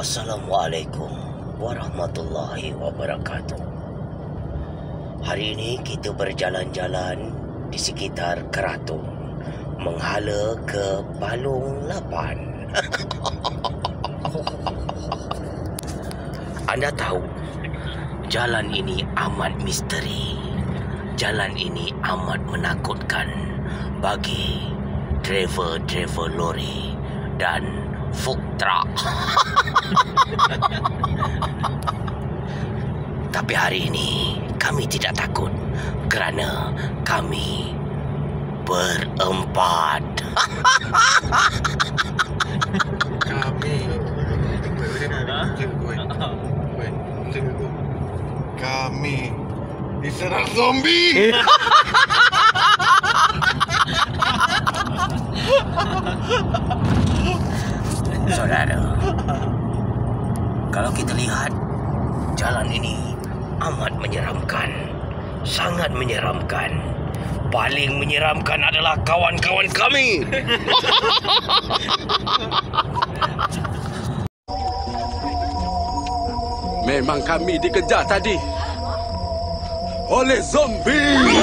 Assalamualaikum warahmatullahi wabarakatuh. Hari ini kita berjalan-jalan di sekitar Keratung, menghala ke Palung Lapan. Anda tahu, jalan ini amat misteri. Jalan ini amat menakutkan bagi driver-driver lori dan food truck. Tapi hari ini kami tidak takut kerana kami berempat. Kami diserang zombie. Saudara, kalau kita lihat, jalan ini amat menyeramkan. Sangat menyeramkan. Paling menyeramkan adalah kawan-kawan kami. Memang kami dikejar tadi oleh zombie.